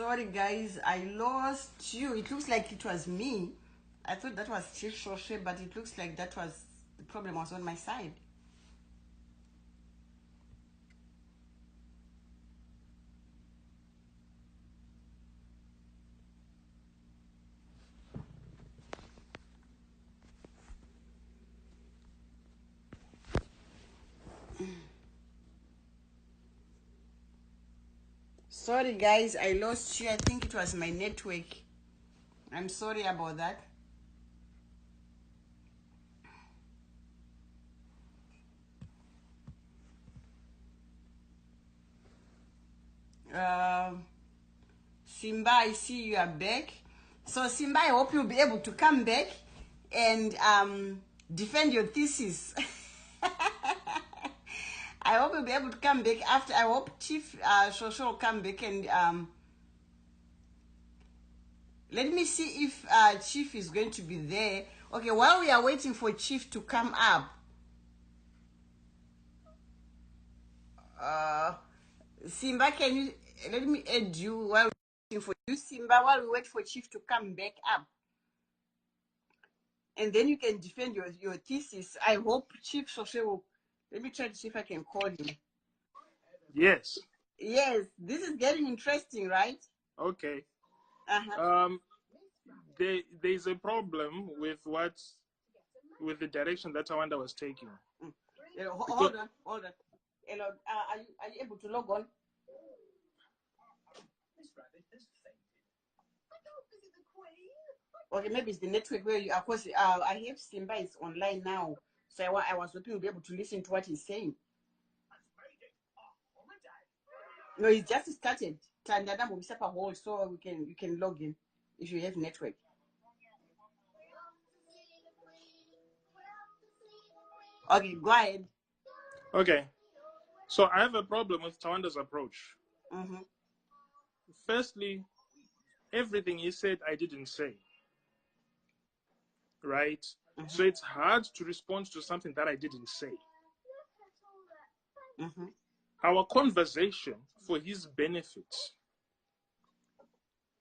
Sorry, guys, I lost you. It looks like it was me. I thought that was Chief Shoshe, but it looks like that was the problem was on my side. Sorry, guys, I lost you. I think it was my network. I'm sorry about that. Simba, I see you are back. So, Simba, I hope you'll be able to come back and defend your thesis. I hope you'll be able to come back after. I hope Chief Shosho will come back and let me see if Chief is going to be there. Okay, while we are waiting for Chief to come up, Simba, can you let me add you while we're waiting for you, Simba, while we wait for Chief to come back up, and then you can defend your thesis. I hope Chief Shoshe will. Let me try to see if I can call him. Yes. Yes, this is getting interesting, right? Okay. Uh-huh. There's a problem with the direction that Tawanda was taking. Hold on. Hello, are you able to log on? Okay, maybe it's the network where you are. Of course, I have Simba is online now, so I was hoping you'll be able to listen to what he's saying. No, he just started. Tandada will set a hold so you can log in if you have network. Okay, go ahead. Okay. So I have a problem with Tawanda's approach. Mm-hmm. Firstly, everything he said I didn't say. Right? Mm-hmm. So it's hard to respond to something that I didn't say. Mm-hmm. Our conversation, for his benefit,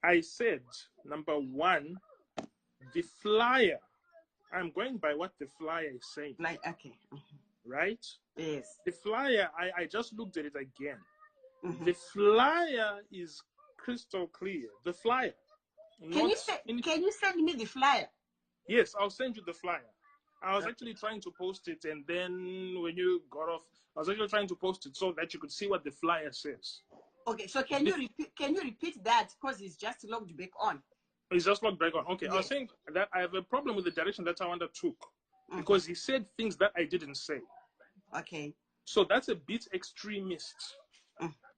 I said, number one, the flyer, I'm going by what the flyer is saying. Like, okay. Mm-hmm. Right? Yes. The flyer, I just looked at it again. Mm-hmm. The flyer is crystal clear. The flyer. Can you send me the flyer? Yes, I'll send you the flyer. I was actually trying to post it, and then when you got off, I was actually trying to post it so that you could see what the flyer says. Okay, so can you repeat that, because it's just logged back on? It's just logged back on. Okay, yes. I was saying that I have a problem with the direction that Tawanda took, because he said things that I didn't say. Okay. So that's a bit extremist.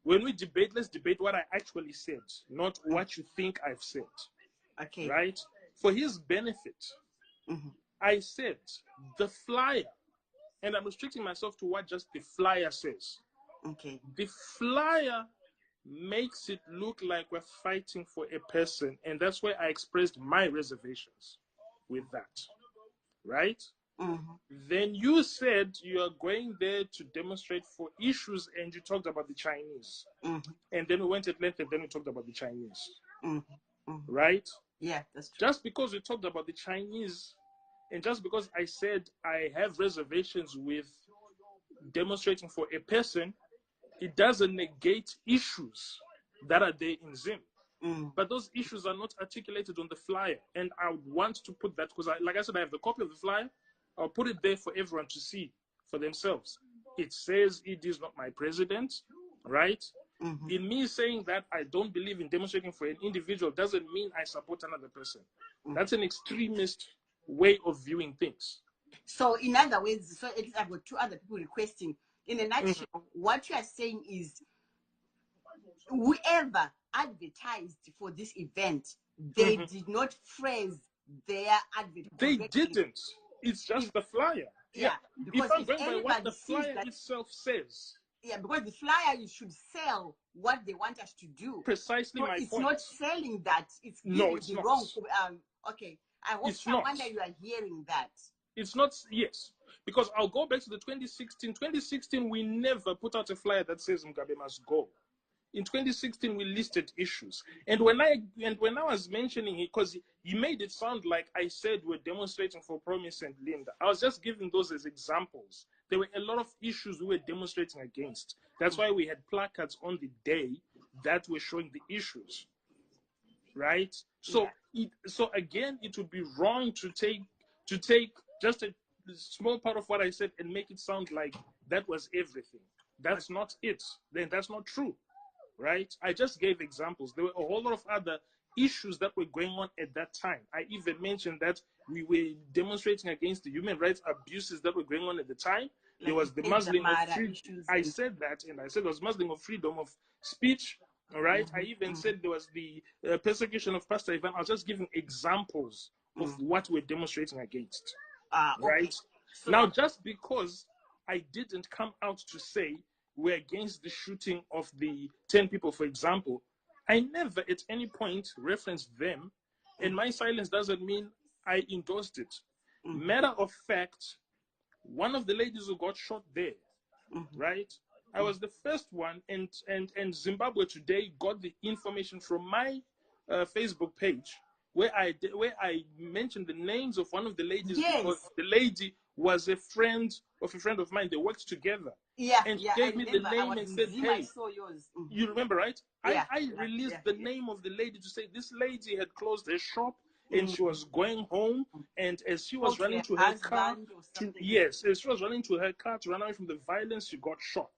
When we debate, let's debate what I actually said, not what you think I've said. Okay. Right? For his benefit, I said the flyer, and I'm restricting myself to what just the flyer says. Okay. The flyer makes it look like we're fighting for a person, and that's where I expressed my reservations with that. Right? Then you said you are going there to demonstrate for issues, and you talked about the Chinese. And then we went at length, and then we talked about the Chinese. Right? Yeah, that's true. Just because we talked about the Chinese, and just because I said I have reservations with demonstrating for a person, it doesn't negate issues that are there in Zim. But those issues are not articulated on the flyer. And I would want to put that, because like I said, I have the copy of the flyer. I'll put it there for everyone to see for themselves. It says it is not my president, right? In me saying that I don't believe in demonstrating for an individual doesn't mean I support another person. That's an extremist way of viewing things. So in other words, so at least I've got two other people requesting. In a nutshell, what you are saying is whoever advertised for this event, they did not phrase their advert correctly. They didn't. It's just the flyer. Yeah. Because if I'm going by what the flyer itself says. Yeah, because the flyer should sell what they want us to do. Precisely so my it's point. It's not selling that. It's no, it's the not. Wrong. Okay. I hope Tawanda you are hearing that. It's not, yes. Because I'll go back to the 2016. 2016, we never put out a flyer that says Mugabe must go. In 2016, we listed issues, and when I was mentioning it, because he made it sound like I said we're demonstrating for Promise and Linda, I was just giving those as examples. There were a lot of issues we were demonstrating against. That's why we had placards on the day that were showing the issues, right? So, so again, it would be wrong to take just a small part of what I said and make it sound like that was everything. That's not it. Then that's not true. Right? I just gave examples. There were a whole lot of other issues that were going on at that time. I even mentioned that we were demonstrating against the human rights abuses that were going on at the time. Like there was the Muslim of freedom. I said that, and I said there was Muslim of freedom of speech. All right. I even said there was the persecution of Pastor Ivan. I was just giving examples of what we're demonstrating against. Right? Okay. So, now, just because I didn't come out to say we're against the shooting of the 10 people, for example, I never at any point referenced them, and my silence doesn't mean I endorsed it. Matter of fact, one of the ladies who got shot there, right? I was the first one, and Zimbabwe Today got the information from my Facebook page where I mentioned the names of one of the ladies because the lady was a friend of mine. They worked together. And she gave me the name and said, hey, I saw yours. You remember, right? I released the name of the lady to say this lady had closed her shop and she was going home, and as she was running to her car as she was running to her car to run away from the violence, she got shot.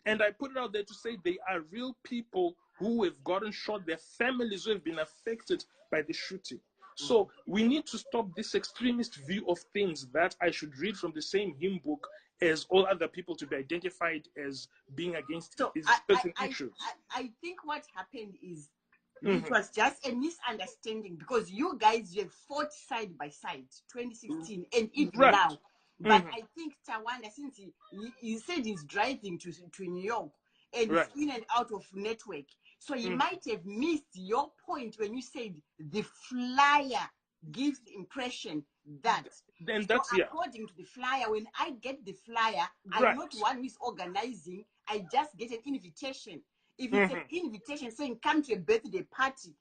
And I put it out there to say they are real people who have gotten shot, their families who have been affected by the shooting. So we need to stop this extremist view of things that I should read from the same hymn book as all other people to be identified as being against certain issues. I think what happened is it was just a misunderstanding because you guys have fought side by side 2016 and even now. But I think Tawanda, since he said he's driving to New York and he's in and out of network, so he might have missed your point when you said the flyer gives the impression that. Then that's according to the flyer, when I get the flyer, I'm not one who is organizing. I just get an invitation. If it's an invitation saying come to a birthday party,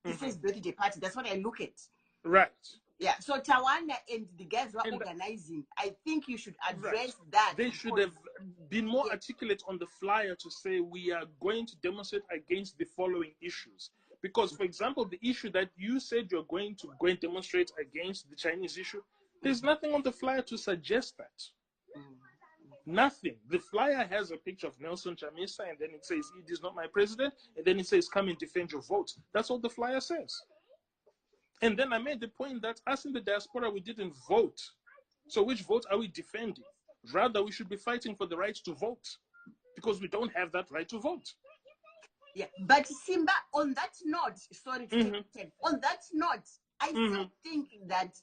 it says birthday party. That's what I look at. Right. Yeah. So Tawanda and the guys who are organizing, I think you should address that. They should have been more articulate on the flyer to say we are going to demonstrate against the following issues. Because, for example, the issue that you said you're going to go and demonstrate against, the Chinese issue, there's nothing on the flyer to suggest that. Nothing. The flyer has a picture of Nelson Chamisa, and then it says, "It is not my president," and then it says, "Come and defend your vote." That's all the flyer says. And then I made the point that us in the diaspora, we didn't vote. So which vote are we defending? Rather, we should be fighting for the right to vote because we don't have that right to vote. Yeah, but Simba, on that note, sorry to take on that note, I still think that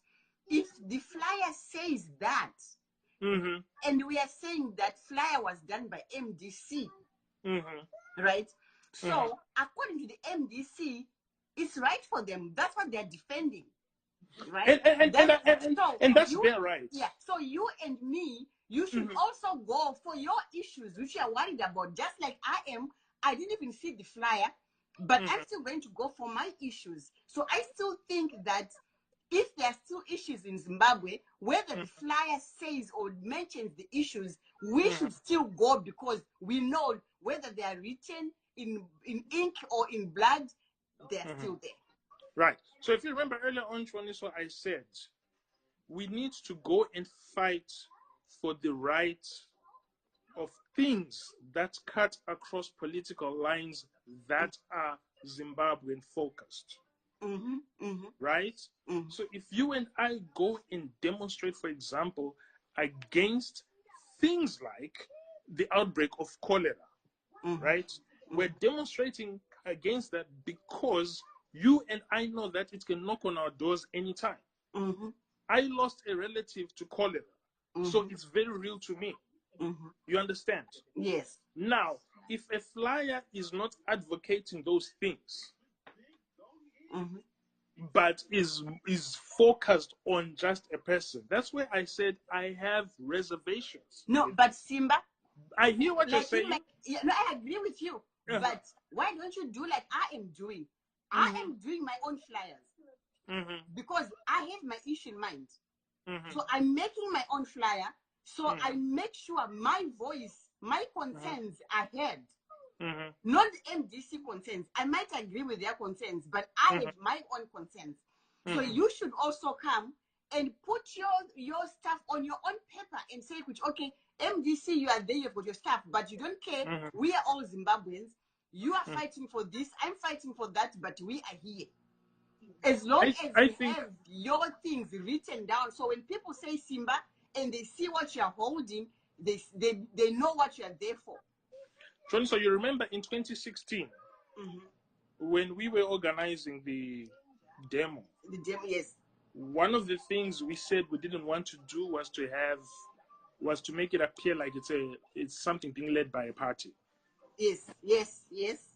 if the flyer says that, and we are saying that flyer was done by MDC, right? So according to the MDC, it's right for them. That's what they're defending, right? And that's their right. Yeah. So you and me, you should also go for your issues, which you are worried about, just like I am. I didn't even see the flyer, but I'm still going to go for my issues. So I still think that if there are still issues in Zimbabwe, whether the flyer says or mentions the issues, we should still go because we know whether they are written in ink or in blood, they are still there. Right. So if you remember earlier on, Chwaniso, I said we need to go and fight for the right of things that cut across political lines that are Zimbabwean focused. Right? So if you and I go and demonstrate, for example, against things like the outbreak of cholera, right? We're demonstrating against that because you and I know that it can knock on our doors anytime. I lost a relative to cholera, so it's very real to me. You understand? Yes. Now, if a flyer is not advocating those things, but is focused on just a person, that's where I said I have reservations. No, but Simba, I hear what you're Like saying. no, I agree with you. But why don't you do like I am doing? I am doing my own flyers because I have my issue in mind. So I'm making my own flyer. So I make sure my voice, my concerns are heard. Not MDC concerns. I might agree with their concerns, but I have my own concerns. So you should also come and put your stuff on your own paper and say, which okay, MDC, you are there, you've got your stuff, but you don't care. We are all Zimbabweans. You are fighting for this, I'm fighting for that, but we are here. As long as you have your things written down, so when people say Simba and they see what you're holding, they know what you're there for. Johnny, so you remember in 2016 when we were organizing the demo? The demo, yes. One of the things we said we didn't want to do was to make it appear like it's something being led by a party. Yes.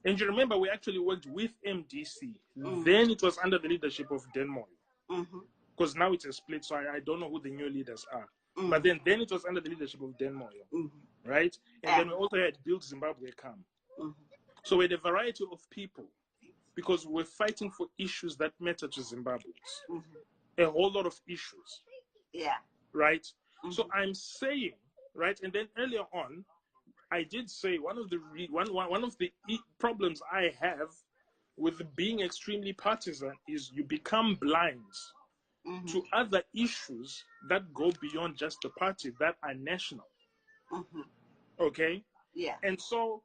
And you remember we actually worked with MDC. Then it was under the leadership of Denmoy. Because now it's a split, so I don't know who the new leaders are. But then it was under the leadership of Denmoy, right? And then we also had Build Zimbabwe come. So we had a variety of people because we're fighting for issues that matter to Zimbabweans. A whole lot of issues. Yeah. Right? So I'm saying, right, and then earlier on, I did say one of the problems I have with being extremely partisan is you become blind to other issues that go beyond just the party, that are national. Okay? Yeah. And so,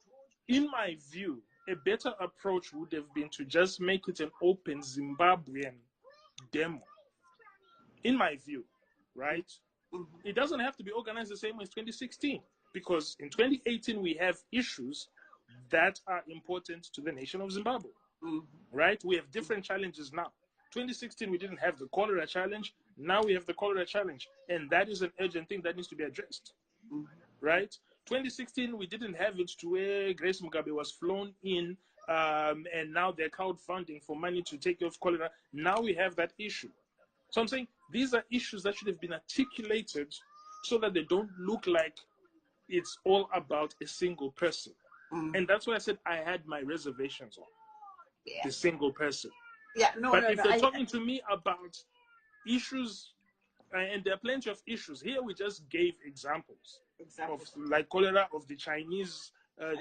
in my view, a better approach would have been to just make it an open Zimbabwean demo. In my view, right? It doesn't have to be organized the same way as 2016, because in 2018 we have issues that are important to the nation of Zimbabwe, right? We have different challenges now. 2016 we didn't have the cholera challenge. Now we have the cholera challenge, and that is an urgent thing that needs to be addressed, right? 2016 we didn't have it to where Grace Mugabe was flown in, and now they're crowdfunding for money to take off cholera. Now we have that issue. So I'm saying these are issues that should have been articulated so that they don't look like it's all about a single person. And that's why I said I had my reservations on the single person. But if you're talking to me about issues, and there are plenty of issues, here we just gave examples. Of like cholera, of the Chinese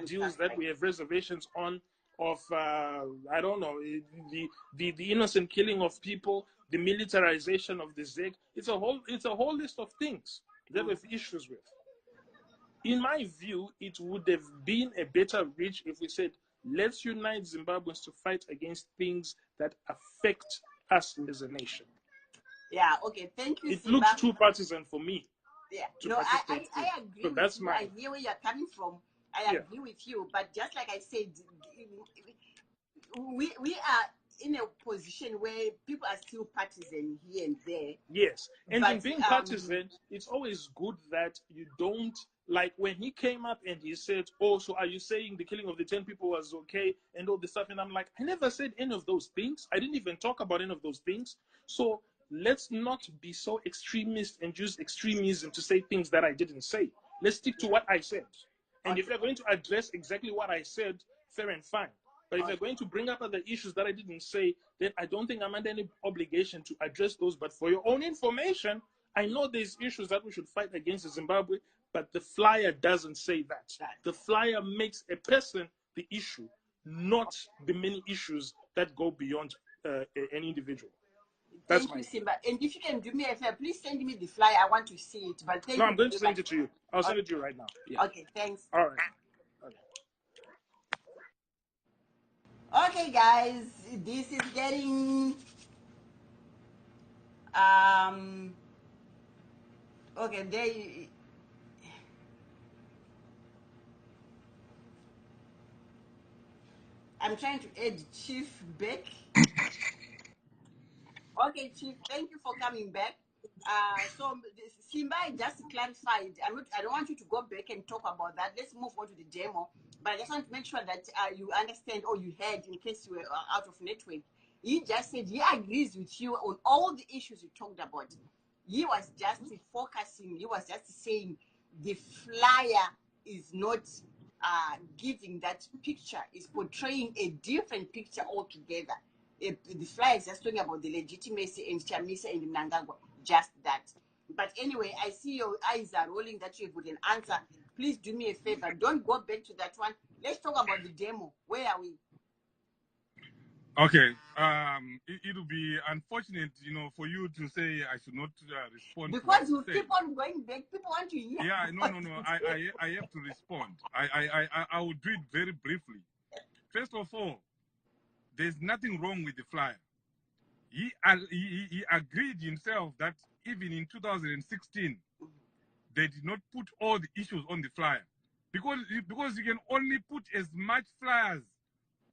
deals that we have reservations on, of I don't know, the innocent killing of people, the militarization of the ZEG. It's a whole list of things that we have issues with. In my view, it would have been a better reach if we said, let's unite Zimbabweans to fight against things that affect us as a nation. Yeah, okay, thank you, It Simba. looks too partisan for me. Yeah, no, I agree so with you. I hear where you're coming from. I agree with you. But just like I said, we are in a position where people are still partisan here and there. Yes, and in being partisan, it's always good that you don't, like when he came up and he said, oh, so are you saying the killing of the 10 people was okay and all this stuff? And I'm like, I never said any of those things. I didn't even talk about any of those things. So let's not be so extremist and use extremism to say things that I didn't say. Let's stick to what I said. And if you're going to address exactly what I said, fair and fine. But if you're going to bring up other issues that I didn't say, then I don't think I'm under any obligation to address those. But for your own information, I know there's issues that we should fight against in Zimbabwe, but the flyer doesn't say that. The flyer makes a person the issue, not the many issues that go beyond an individual. Thank you, Simba. And if you can do me a favor, please send me the flyer. I want to see it. But thank you. No, I'm going to send it to you. I'll send it to you right now. Yeah. Okay, thanks. All right. Okay, guys, this is getting okay, I'm trying to add Chief back. Okay, Chief, thank you for coming back. So Simba just clarified. I don't want you to go back and talk about that. Let's move on to the demo. But I just want to make sure that you understand or you heard in case you were out of network. He just said he agrees with you on all the issues you talked about. He was just focusing. He was just saying the flyer is not giving that picture, is portraying a different picture altogether. The flyer is just talking about the legitimacy and Chamisa and Mnangagwa, just that. But anyway, I see your eyes are rolling that you would an answer. Please do me a favor. Don't go back to that one. Let's talk about the demo. Where are we? Okay. It'll be unfortunate, for you to say I should not respond because to you keep on going back. People want to hear. Yeah, no. I have to respond. I will do it very briefly. First of all, there's nothing wrong with the flyer. He agreed himself that even in 2016, they did not put all the issues on the flyer, because you can only put as much flyers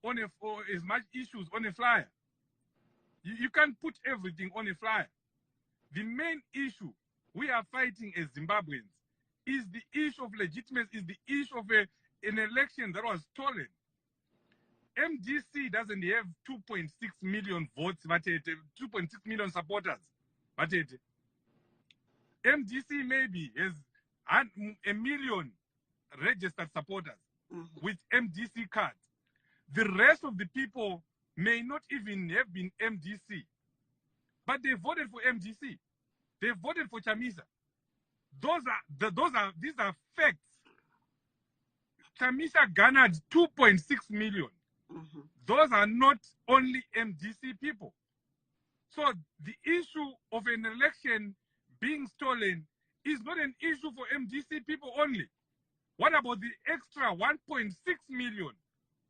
on or as much issues on a flyer. You can't put everything on a flyer. The main issue we are fighting as Zimbabweans is the issue of legitimacy, is the issue of an election that was stolen. MDC doesn't have 2.6 million votes, 2.6 million supporters. MDC maybe has 1 million registered supporters with MDC cards. The rest of the people may not even have been MDC, but they voted for MDC. They voted for Chamisa. These are facts. Chamisa garnered 2.6 million. Those are not only MDC people. So the issue of an election being stolen is not an issue for MDC people only. What about the extra 1.6 million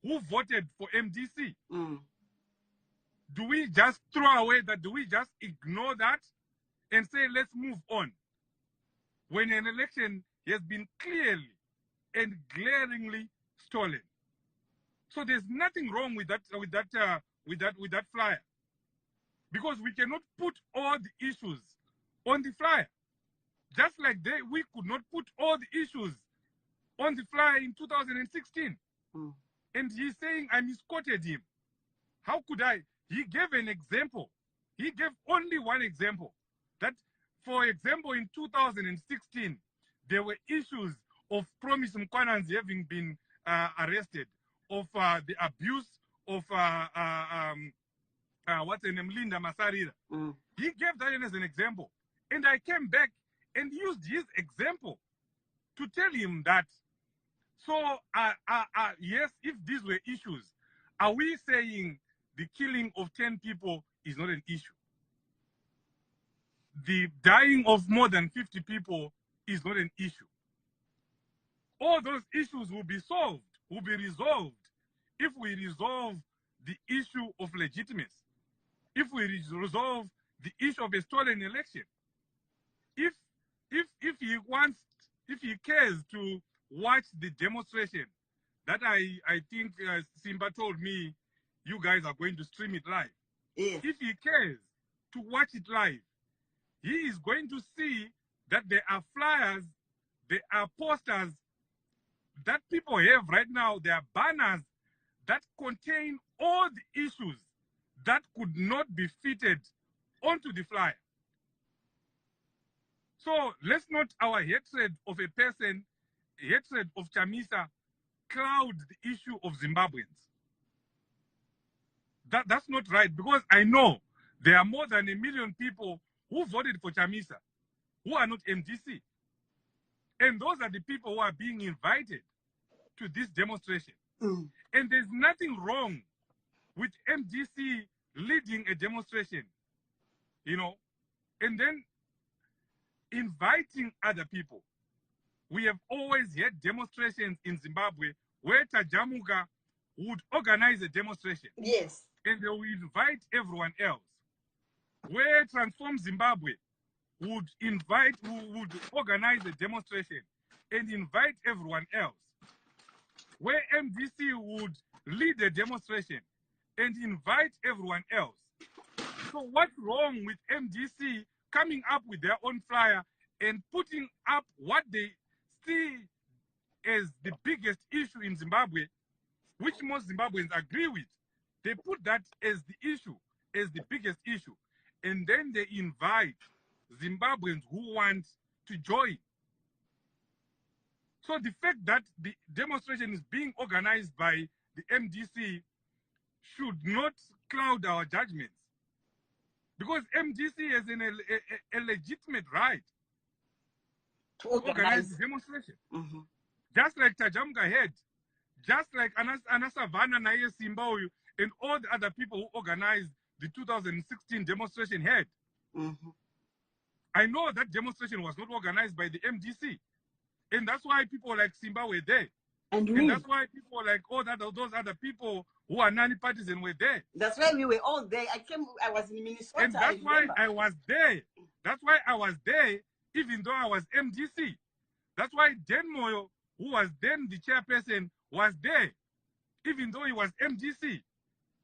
who voted for MDC? Do we just throw away that? Do we just ignore that and say, let's move on? When an election has been clearly and glaringly stolen. So there's nothing wrong with that flyer, because we cannot put all the issues on the flyer. Just like we could not put all the issues on the flyer in 2016. And he's saying I misquoted him. How could I? He gave an example. He gave only one example. That, for example, in 2016, there were issues of Promise Mkwananzi having been arrested, of the abuse of what's her name, Linda Masarira. He gave that as an example. And I came back and used his example to tell him that, so yes, if these were issues, are we saying the killing of 10 people is not an issue? The dying of more than 50 people is not an issue. All those issues will be solved, will be resolved, if we resolve the issue of legitimacy, if we resolve the issue of a stolen election. If he wants, if he cares to watch the demonstration that I think Simba told me you guys are going to stream it live. Yes. If he cares to watch it live, he is going to see that there are flyers, there are posters that people have right now. There are banners that contain all the issues that could not be fitted onto the flyer. So let's not our hatred of a person, hatred of Chamisa, cloud the issue of Zimbabweans. That's not right, because I know there are more than 1 million people who voted for Chamisa, who are not MDC. And those are the people who are being invited to this demonstration. And there's nothing wrong with MDC leading a demonstration, and then inviting other people. We have always had demonstrations in Zimbabwe where Tajamuka would organize a demonstration. Yes. And they would invite everyone else. Where Transform Zimbabwe would organize a demonstration and invite everyone else. Where MDC would lead a demonstration and invite everyone else. So what's wrong with MDC coming up with their own flyer and putting up what they see as the biggest issue in Zimbabwe, which most Zimbabweans agree with? They put that as the issue, as the biggest issue. And then they invite Zimbabweans who want to join. So the fact that the demonstration is being organized by the MDC should not cloud our judgments. Because MDC has a legitimate right to organize the demonstration. Mm-hmm. Just like Tajamga had, just like Anasavana Naye Simbaoyu and all the other people who organized the 2016 demonstration had. Mm-hmm. I know that demonstration was not organized by the MDC. And that's why people like Simba were there. And that's why people like those other people who are non-partisan were there. That's why we were all there. I was in Minnesota. And that's why I was there. That's why I was there, even though I was MDC. That's why Dan Moyo, who was then the chairperson, was there, even though he was MDC.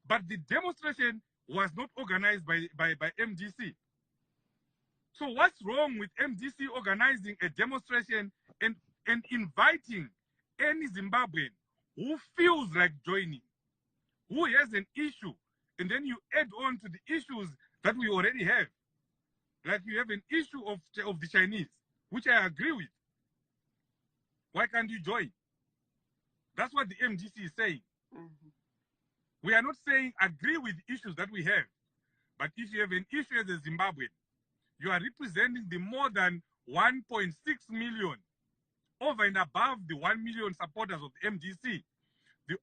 But the demonstration was not organized by MDC. So what's wrong with MDC organizing a demonstration and inviting any Zimbabwean who feels like joining, who has an issue, and then you add on to the issues that we already have. Like you have an issue of the Chinese, which I agree with. Why can't you join? That's what the MDC is saying. Mm-hmm. We are not saying agree with the issues that we have. But if you have an issue as a Zimbabwean, you are representing the more than 1.6 million, over and above the 1 million supporters of the MDC,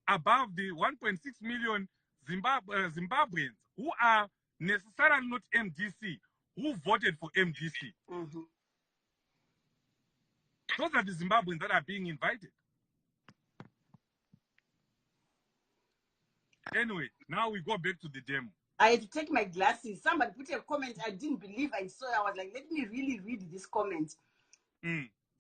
above the 1.6 million Zimbabweans who are necessarily not MDC, who voted for MDC. Mm-hmm. Those are the Zimbabweans that are being invited. Anyway, now we go back to the demo. I had to take my glasses. Somebody put a comment I didn't believe I saw. I was like, let me really read this comment.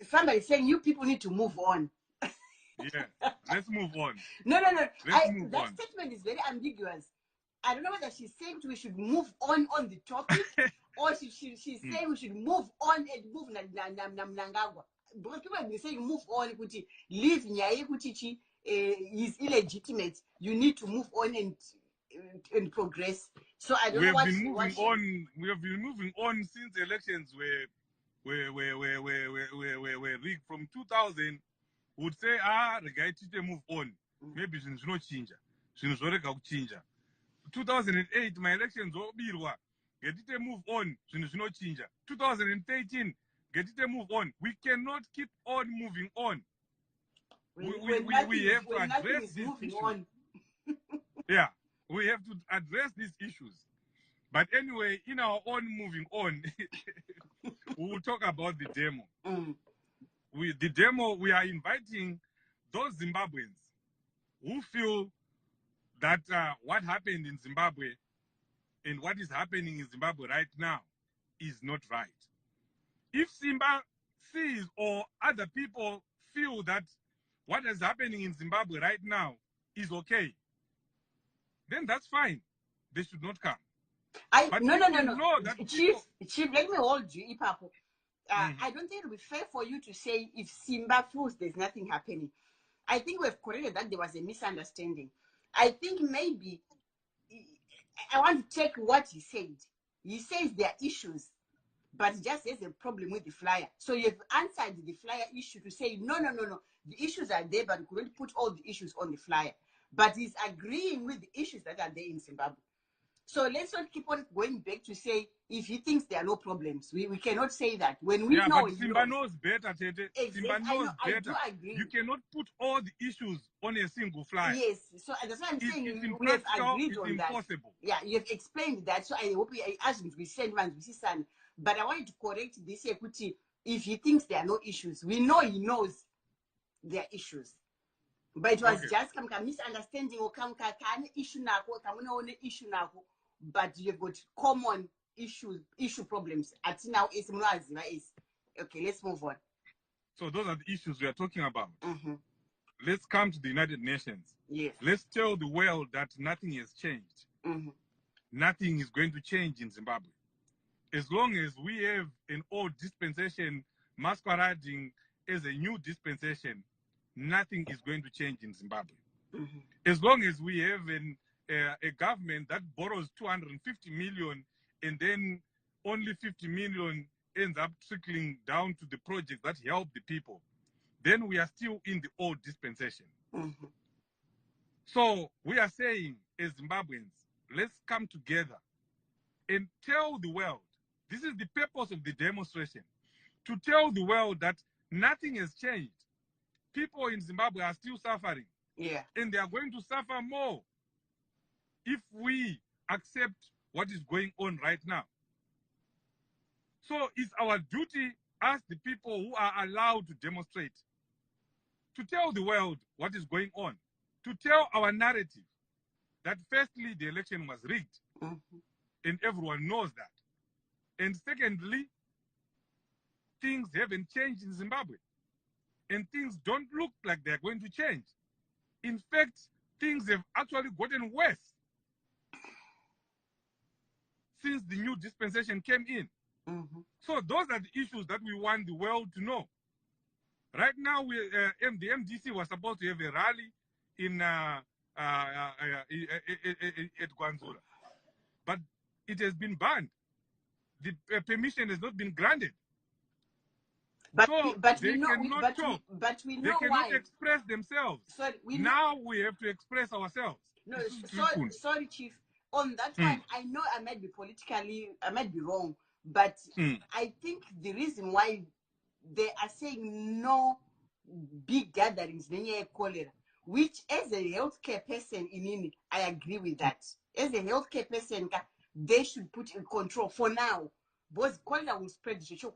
Somebody saying, you people need to move on. Yeah, let's move on. No. That statement is very ambiguous. I don't know whether she's saying we should move on the topic or she's saying we should move on and move Mnangagwa. Because people have been saying move on, leave Nyaye Kutichi is illegitimate. You need to move on and progress. So I don't know what we have been moving on since elections were rigged from 2000. Would say the guy to move on. Maybe it's not change. It's not change. 2008 my elections obirwa. Get it move on. It's not change. 2013 get it move on. We cannot keep on moving on. We have to address these issues. Yeah, we have to address these issues. But anyway, in our own moving on, we will talk about the demo. The demo, we are inviting those Zimbabweans who feel that what happened in Zimbabwe and what is happening in Zimbabwe right now is not right. If Simba sees or other people feel that what is happening in Zimbabwe right now is okay, then that's fine. They should not come. No. Chief, let me hold you, Ipapo. I don't think it would be fair for you to say if Simba feels there's nothing happening. I think we've corrected that there was a misunderstanding. I think maybe I want to take what he said. He says there are issues, but just has a problem with the flyer. So you've answered the flyer issue to say, no. The issues are there, but we couldn't put all the issues on the flyer. But he's agreeing with the issues that are there in Zimbabwe. So let's not keep on going back to say if he thinks there are no problems. We cannot say that. When we know, but Simba knows better, Tete. Simba knows better. I do agree. You cannot put all the issues on a single flyer. Yes, so that's what I'm saying. We have agreed on that. Yeah, you have explained that. So I hope I asked him to send one to his son. But I wanted to correct this equity. If he thinks there are no issues, we know he knows there are issues. But it was just a misunderstanding or issue now. But you've got common issue problems. Okay, let's move on. So those are the issues we are talking about. Let's come to the United Nations. Yes. Let's tell the world that nothing has changed. Nothing is going to change in Zimbabwe. As long as we have an old dispensation masquerading as a new dispensation, nothing is going to change in Zimbabwe. As long as we have a government that borrows 250 million and then only 50 million ends up trickling down to the projects that help the people, then we are still in the old dispensation. Mm-hmm. So we are saying, as Zimbabweans, let's come together and tell the world, this is the purpose of the demonstration, to tell the world that nothing has changed. People in Zimbabwe are still suffering. Yeah. And they are going to suffer more if we accept what is going on right now. So it's our duty as the people who are allowed to demonstrate, to tell the world what is going on, to tell our narrative that firstly, the election was rigged, Mm-hmm. and everyone knows that. And secondly, things haven't changed in Zimbabwe, and things don't look like they're going to change. In fact, things have actually gotten worse since the new dispensation came in. Mm-hmm. So those are the issues that we want the world to know. Right now, the MDC was supposed to have a rally in at Gwanzura, but it has been banned. The permission has not been granted. But So they cannot talk. we They know cannot why. express themselves. Sorry, Now we have to express ourselves. No, sorry, Chief. On that one, I know I might be wrong, but I think the reason why they are saying no big gatherings, cholera, which as a healthcare person I agree with that. As a healthcare person, they should put in control for now. Because cholera will spread. So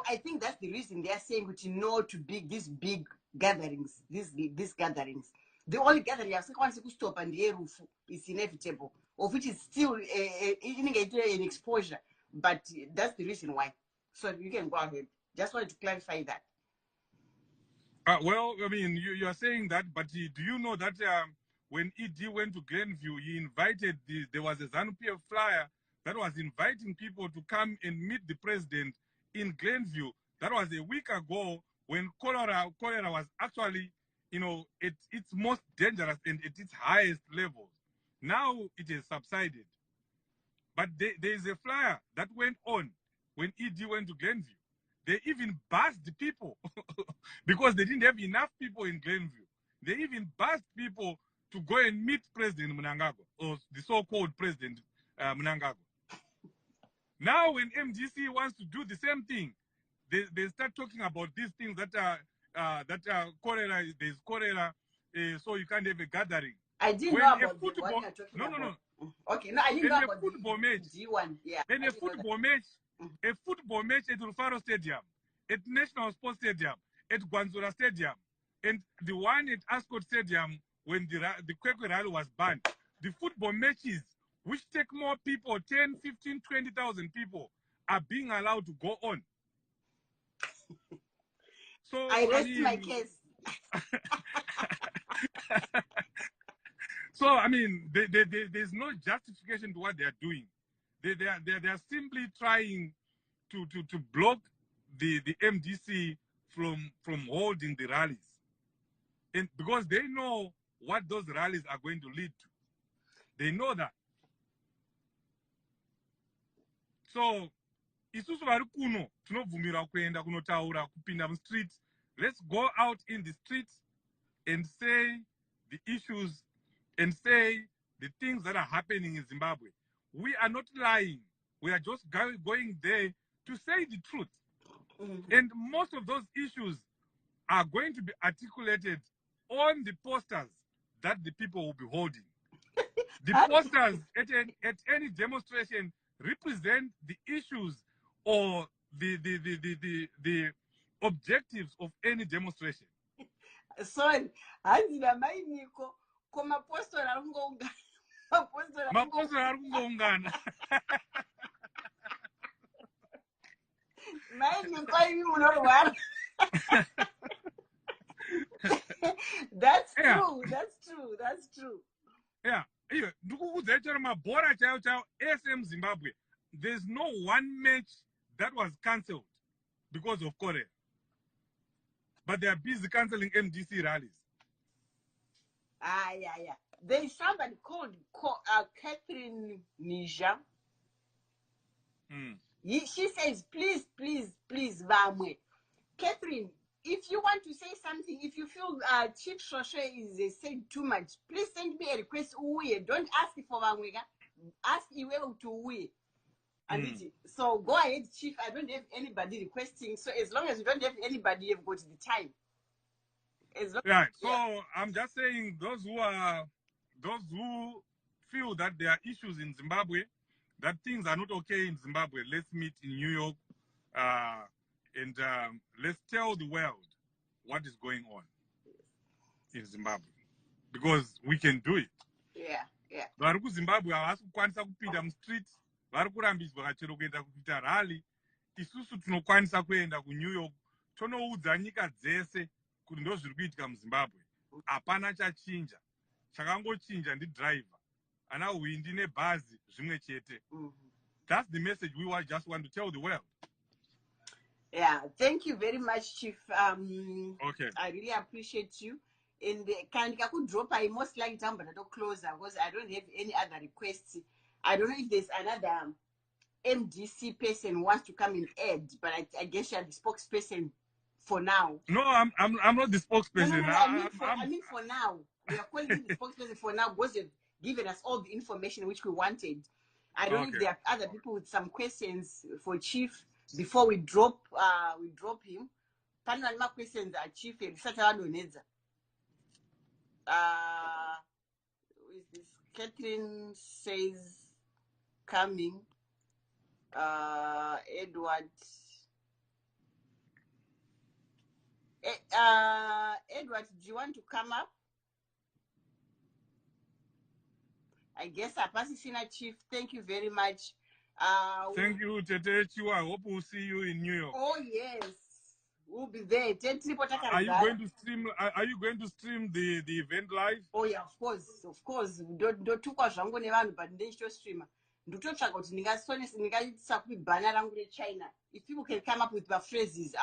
I think that's the reason they are saying no to these big gatherings, these gatherings. The only gathering I've seen to stop and the roof is inevitable, of which is still an exposure. But that's the reason why. So you can go ahead. Just wanted to clarify that. Well, I mean, you are saying that, but do you know that when ED went to Glenview, he invited, there was a Zanu-PF flyer that was inviting people to come and meet the president in Glenview. That was a week ago when cholera was actually, at its most dangerous and at its highest levels. Now it has subsided. But there is a flyer that went on when ED went to Glenview. They even bussed the people because they didn't have enough people in Glenview. They even bussed people to go and meet President Mnangagwa, or the so-called President Mnangagwa. Now when MDC wants to do the same thing, they start talking about these things that are cholera, there's cholera, so you can't have a gathering. I didn't know about the one you're talking about. No. Okay, no, I didn't know about football match. G1. Yeah. And a football match at Rufaro Stadium, at National Sports Stadium, at Gwanzura Stadium, and the one at Ascot Stadium when the Kwekwe rally was banned. The football matches, which take more people, 10, 15, 20,000 people, are being allowed to go on. So I rest my case. So, I mean, there's no justification to what they are doing. They are simply trying to block the MDC from holding the rallies. And because they know what those rallies are going to lead to. They know that. So, isusu vari kuno tinobvumirwa kuenda kunotaura kupinda mustreet. Let's go out in the streets and say the issues and say the things that are happening in Zimbabwe. We are not lying. We are just going there to say the truth. And most of those issues are going to be articulated on the posters that the people will be holding. The posters at any demonstration represent the issues or the objectives of any demonstration. Sorry, handina mainiko koma postor arungoungana. Mapostora ari kungoungana. Mainiko imi munorwara. That's true. That's true. Yeah. Mabora chao SM Zimbabwe. There's no one match that was cancelled because of Korea. But they are busy cancelling MDC rallies. Yeah. There's somebody called Catherine Nisha. She says, please, Vamwe. Catherine, if you want to say something, if you feel Chief Shoshe is saying too much, please send me a request. Don't ask for Wangwega. Ask Iwe to we. So go ahead, Chief. I don't have anybody requesting. So as long as you don't have anybody, you've got the time. Right. So I'm just saying those who feel that there are issues in Zimbabwe, that things are not okay in Zimbabwe, let's meet in New York, and let's tell the world what is going on in Zimbabwe, because we can do it. Vari kuZimbabwe havasi kukwanisa kupinda mustreet, vari kurambidzwa kachero kuenda kuita rally. Isusu tinokwanisa kuenda kuNew York tonoudza nyika dzese kuti ndo zviri kuitika muZimbabwe. Hapana chachinja. Chakangochinja ndidriver. Ana hwindi nebhazi zvimwe chete. That's the message we just want to tell the world. Yeah, thank you very much, Chief. Okay. I really appreciate you. And can you drop? I most likely time, but I don't close because I don't have any other requests. I don't know if there's another MDC person who wants to come and add, but I guess you're the spokesperson for now. No, I'm not the spokesperson. No, I mean for now. We are calling you the spokesperson for now because you've given us all the information which we wanted. I don't know if there are other people with some questions for Chief before we drop him. My questions are Chief. Who is this? Catherine says coming. Edward. Edward, do you want to come up? I guess I pass it, Chief. Thank you very much. Thank you, Tete Chiwa. I hope we'll see you in New York. Oh yes, we'll be there. Are you going to stream? Are you going to stream the event live? Oh yeah, of course. Don't tukwa zvangu nevanhu, but ndicho streamer. Ndototsvaga kuti ndingaisa kubhana rangu reChina. If people can come up with the phrases,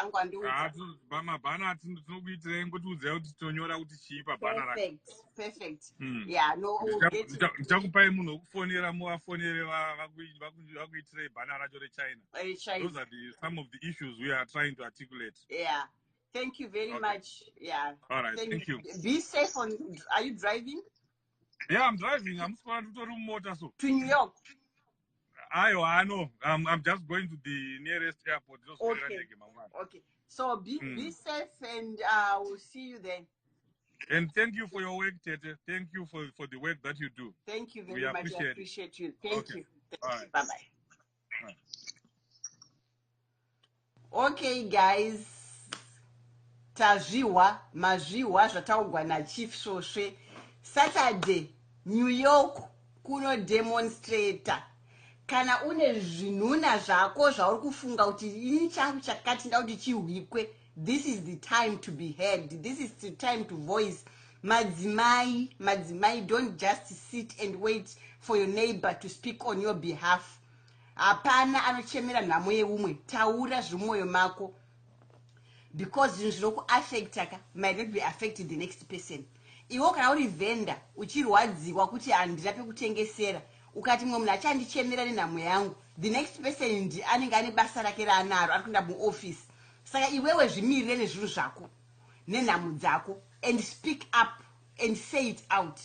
mabhana tinokuitirai ngotiudzai kuti tonyora kuti chii pabhana racho. Perfect. Yeah, no, we'll get it. Ndichakupai munhu wekufonera muvafonere vakuitirei bhana racho reChina. Those are some of the issues we are trying to articulate. Yeah. Thank you very much. Yeah. All right. Thank you. Be safe. Are you driving? Yeah, I'm driving. I'm supposed to room motor so. To New York. I know. I'm just going to the nearest airport. Okay. So be safe, and we'll see you then. And thank you for your work, Tete. Thank you for the work that you do. Thank you very much. I appreciate you. Thank you. Right. Bye-bye. Okay, guys. Mazviwa zvataugwa naChief Shoshe. Saturday, New York, kuno demonstrator. Kana une zvinuna zvako zvauri kufunga kuti ini changu chakati nda kuti chihwikwe, this is the time to be heard. This is the time to voice. Madzimai, don't just sit and wait for your neighbor to speak on your behalf. Hapana anochemera nhamo yeumwe. Taura zvimoyo mako. Because zvinhu zvinokuaffecta might not be affecting the next person. Iwo kana uri vendor uchirwadziwa kuti handina pekutengesera, ukati mwe munhu achandichemera nenhamo yangu, the next person anenge ane basa rake raanaro, ari kuenda muoffice. Saka iwewe zvimirire nezvinhu zvako nenhamo dzako and speak up and say it out.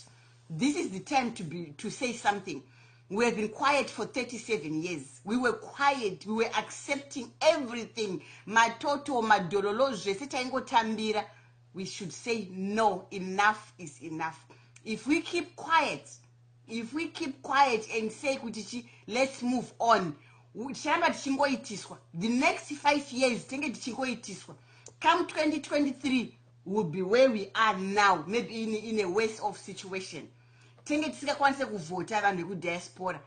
This is the time to say something. We have been quiet for 37 years. We were quiet. We were accepting everything. Matoto, madololo, zvese taingotambira. We should say no, enough is enough. If we keep quiet and say kutichi, let's move on, the next 5 years come 2023 will be where we are now, maybe in a worse off situation. Tisikakwanisa kuvota vanhu vekudiaspora.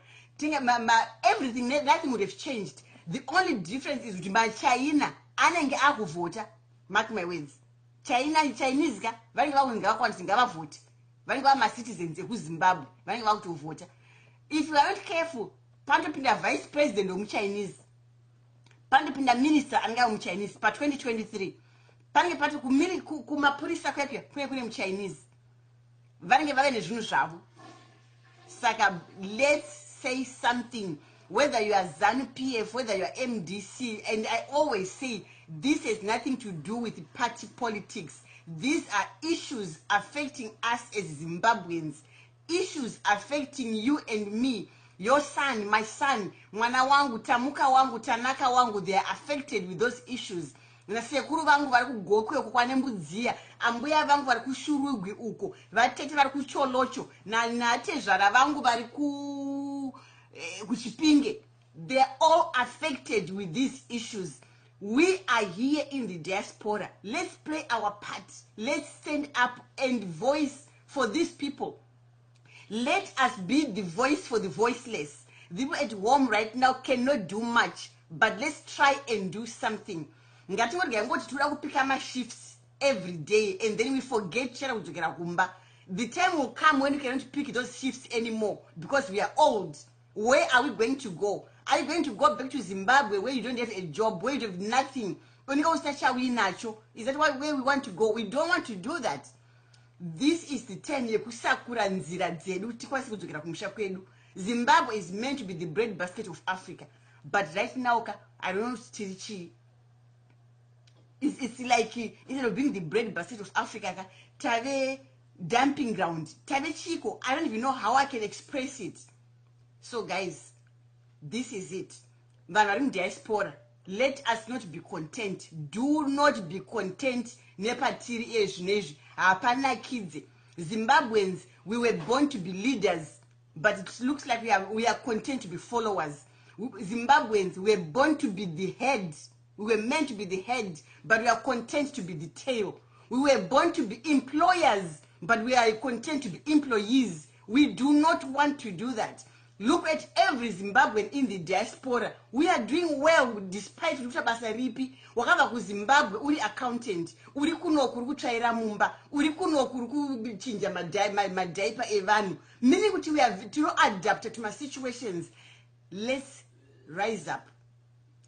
Everything, nothing would have changed. The only difference is kuti maChina anenge akuvota. Mark my words. Chinese ka vanenge vakuti ngavakwanise ngavavote. Vanenge vama-citizens ekuZimbabwe. Vanenge vakutovota. If you are not careful, panotopinda vice president womuChinese. Panotopinda minister anenge womuChinese pa 2023. Panenge pati kumapurisa kwekwe kunenge kune muChinese. Vanenge vave nezvinhu zvavo. Saka, let's say something. Whether you are Zanu-PF, whether you are MDC, and I always say, This has nothing to do with party politics. These are issues affecting us as Zimbabweans, issues affecting you and me, your son, my son, mwana wangu, tamuka wangu, tanaka wangu. They are affected with those issues. Nasekuru vangu vari kugokwe uko kwane mbudziya, ambuya vangu vari kushurugwi uko, vatete vari kucholocho, natezvara vangu vari kuchipinge. They are all affected with these issues. We are here in the diaspora. Let's play our part. Let's stand up and voice for these people. Let us be the voice for the voiceless. The people at home right now cannot do much, but let's try and do something. Ngatingoti toda kupika my shifts every day and then we forget chera kudzokera kumba. The time will come when we cannot pick those shifts anymore because we are old. Where are we going to go? Are you going to go back to Zimbabwe where you don't have a job, where you have nothing? Is that where we want to go? We don't want to do that. This is the time yekusakura nzira dzedu tikwanise kudzokera kumusha kwedu. Zimbabwe is meant to be the bread basket of Africa, but right now I don't know tirichi. It's like instead of being the bread basket of Africa, tave dumping ground, tave chico. I don't even know how I can express it. So guys, this is it. Vanarim diaspora, let us not be content. Do not be content. Nepatiri ezvinezvi hapana kids. Zimbabweans, we were born to be leaders, but it looks like we are content to be followers. Zimbabweans, we were born to be the head. We were meant to be the head, but we are content to be the tail. We were born to be employers, but we are content to be employees. We do not want to do that. Look at every Zimbabwean in the diaspora. We are doing well despite Lucha Basaripi. Wakava ku Zimbabwe, uri accountant, uri kuno kurukuchaira mumba, uri kuno kurukuchinja madaipa evanu. Meaning kuti we have to adapt to my situations. Let's rise up.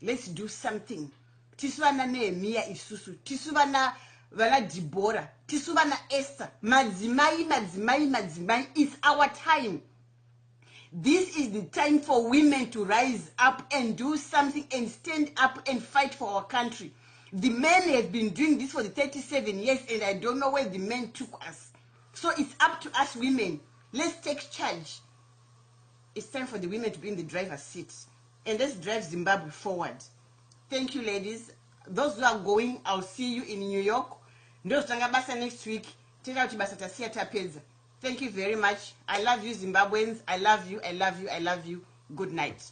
Let's do something. Tisuvana Nehemiah isusu. Tisuvana vana Deborah. Tisuvana Esther. Madzimai. It's our time. This is the time for women to rise up and do something and stand up and fight for our country. The men have been doing this for the 37 years and I don't know where the men took us. So it's up to us women. Let's take charge. It's time for the women to be in the driver's seat. And let's drive Zimbabwe forward. Thank you, ladies. Those who are going, I'll see you in New York. Next week. Thank you very much. I love you, Zimbabweans. I love you. Good night.